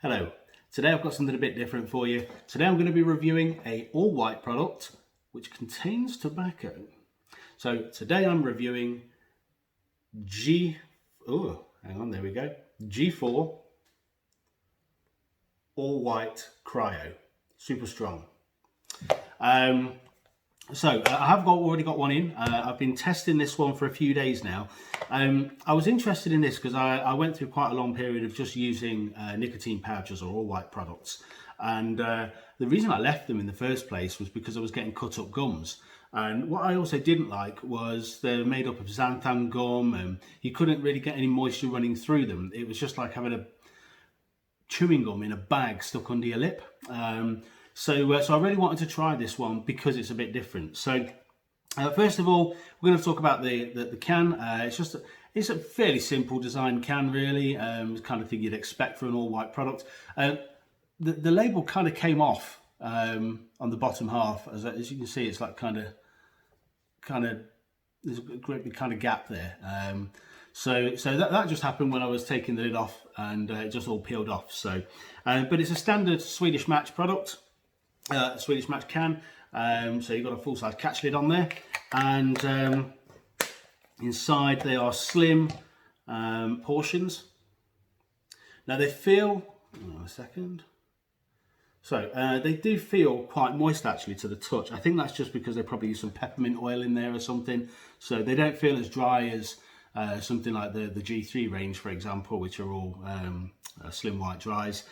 Hello, today I've got something a bit different for you. Today I'm going to be reviewing a all white product which contains tobacco. So today I'm reviewing G.4 all white Cryo, super strong. So I have already got one in. I've been testing this one for a few days now. I was interested in this because I went through quite a long period of just using nicotine pouches or all white products. And the reason I left them in the first place was because I was getting cut up gums. And what I also didn't like was they're made up of xanthan gum and you couldn't really get any moisture running through them. It was just like having a chewing gum in a bag stuck under your lip. So I really wanted to try this one because it's a bit different. So first of all, we're going to talk about the can. It's a fairly simple design can, really. The kind of thing you'd expect for an all-white product. The label kind of came off on the bottom half. As you can see, it's like kind of there's a great big kind of gap there. So that just happened when I was taking the lid off, and it just all peeled off. So, but it's a standard Swedish Match product. Swedish Match can, so you've got a full-size catch lid on there, and inside they are slim portions. Now they feel, they do feel quite moist actually to the touch. I think that's just because they probably use some peppermint oil in there or something, so they don't feel as dry as something like the G.4 range, for example, which are all slim white dries.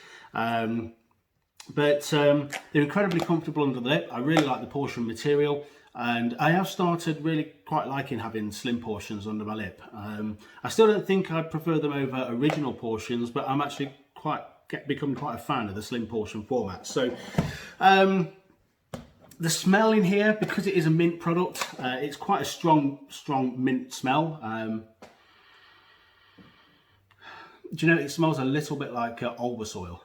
But they're incredibly comfortable under the lip. I really like the portion material, and I have started really quite liking having slim portions under my lip. I still don't think I'd prefer them over original portions, but I'm actually becoming quite a fan of the slim portion format. So the smell in here, because it is a mint product, it's quite a strong mint smell. Do you know, it smells a little bit like Olbas oil.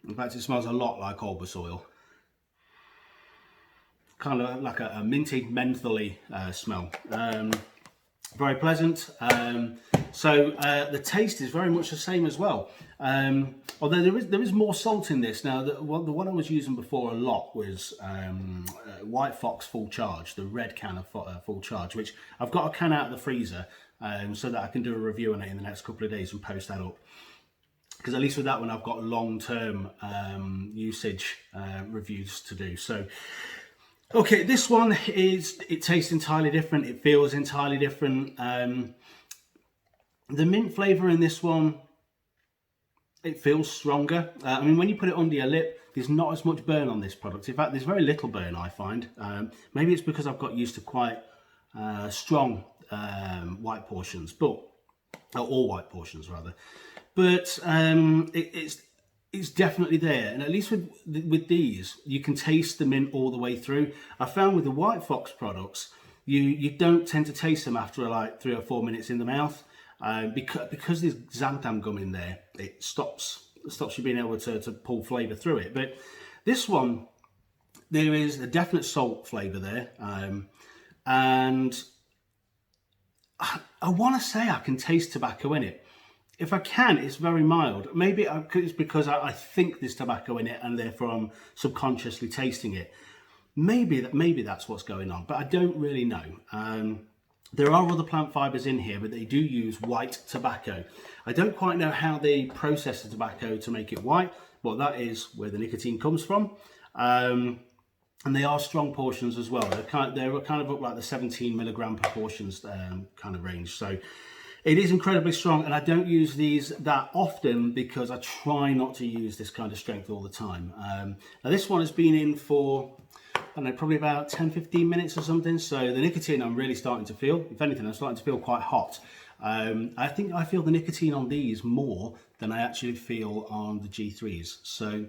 In fact, it smells a lot like Olbas oil. Kind of like a minty, mentholy smell. Very pleasant. So the taste is very much the same as well. Although there is more salt in this. Now, the one I was using before a lot was White Fox Full Charge, the red can of Full Charge, which I've got a can out of the freezer so that I can do a review on it in the next couple of days and post that up. Because at least with that one, I've got long-term usage reviews to do. So, okay, this one it tastes entirely different. It feels entirely different. The mint flavour in this one, it feels stronger. I mean, when you put it under your lip, there's not as much burn on this product. In fact, there's very little burn, I find. Maybe it's because I've got used to quite strong white portions, or all white portions rather. But it's definitely there, and at least with these, you can taste the mint all the way through. I found with the White Fox products, you don't tend to taste them after like 3 or 4 minutes in the mouth, because there's xanthan gum in there. It stops you being able to pull flavour through it. But this one, there is a definite salt flavour there, and I want to say I can taste tobacco in it. If I can, it's very mild. Maybe it's because I think there's tobacco in it and therefore I'm subconsciously tasting it. Maybe that's what's going on, but I don't really know. There are other plant fibres in here, but they do use white tobacco. I don't quite know how they process the tobacco to make it white, but that is where the nicotine comes from. And they are strong portions as well. They're kind of up like the 17 milligram per portions kind of range. So it is incredibly strong, and I don't use these that often because I try not to use this kind of strength all the time. Now this one has been in for, I don't know, probably about 10-15 minutes or something. So the nicotine I'm really starting to feel. If anything, I'm starting to feel quite hot. I think I feel the nicotine on these more than I actually feel on the G3s. So,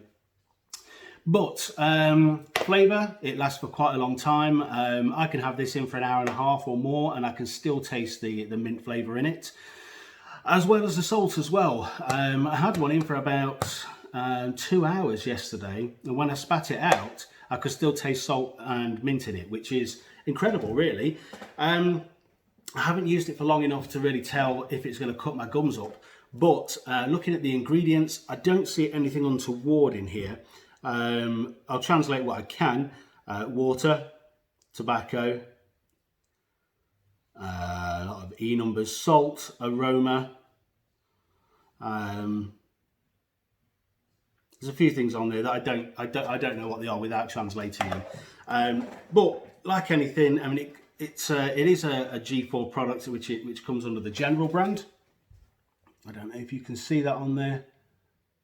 but flavour, it lasts for quite a long time. I can have this in for an hour and a half or more, and I can still taste the mint flavour in it, as well as the salt as well. I had one in for about 2 hours yesterday, and when I spat it out, I could still taste salt and mint in it, which is incredible, really. I haven't used it for long enough to really tell if it's going to cut my gums up, But looking at the ingredients, I don't see anything untoward in here. I'll translate what I can. Water, tobacco, a lot of E numbers, salt, aroma. There's a few things on there that I don't know what they are without translating them. But like anything, I mean, it is a G.4 product which comes under the General brand. I don't know if you can see that on there.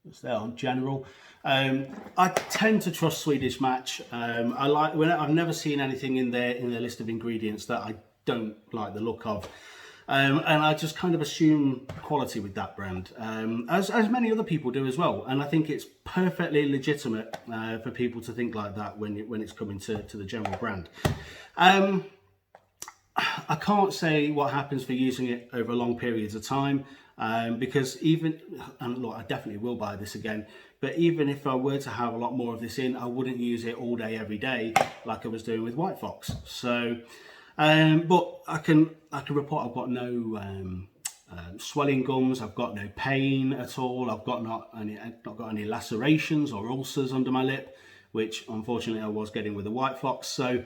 It's there on General. I tend to trust Swedish Match. I've never seen anything in their list of ingredients that I don't like the look of. And I just kind of assume quality with that brand, as many other people do as well. And I think it's perfectly legitimate for people to think like that when it's coming to the General brand. I can't say what happens for using it over long periods of time, because and look, I definitely will buy this again, but even if I were to have a lot more of this in, I wouldn't use it all day, every day, like I was doing with White Fox. So, but I can report I've got no swelling gums, I've got no pain at all, I've not got any lacerations or ulcers under my lip, which unfortunately I was getting with the White Fox. So,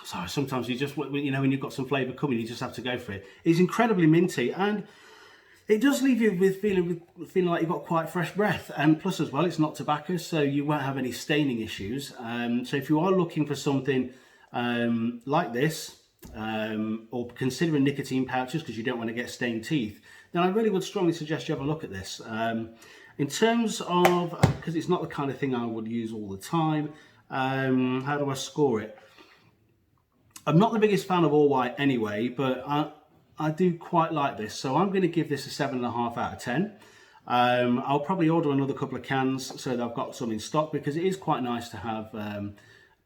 sorry, sometimes you just, when you've got some flavour coming, you just have to go for it. It's incredibly minty, and it does leave you with feeling like you've got quite fresh breath. And plus as well, it's not tobacco, so you won't have any staining issues. So if you are looking for something like this, or considering nicotine pouches because you don't want to get stained teeth, then I really would strongly suggest you have a look at this. In terms of, because it's not the kind of thing I would use all the time, how do I score it? I'm not the biggest fan of all white anyway, but I do quite like this. So I'm going to give this a 7.5 out of 10. I'll probably order another couple of cans so that I've got some in stock, because it is quite nice to have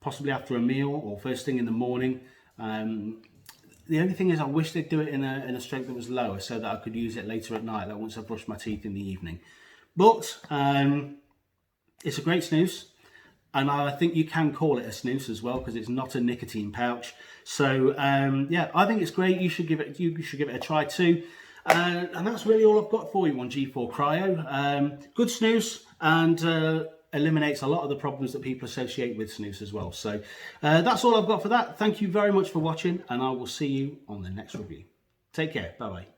possibly after a meal or first thing in the morning. The only thing is I wish they'd do it in a strength that was lower so that I could use it later at night, like once I brush my teeth in the evening. But it's a great snus. And I think you can call it a snus as well, because it's not a nicotine pouch. So yeah, I think it's great. You should give it a try too. And that's really all I've got for you on G.4 Cryo. Good snus, and eliminates a lot of the problems that people associate with snus as well. So that's all I've got for that. Thank you very much for watching, and I will see you on the next review. Take care. Bye bye.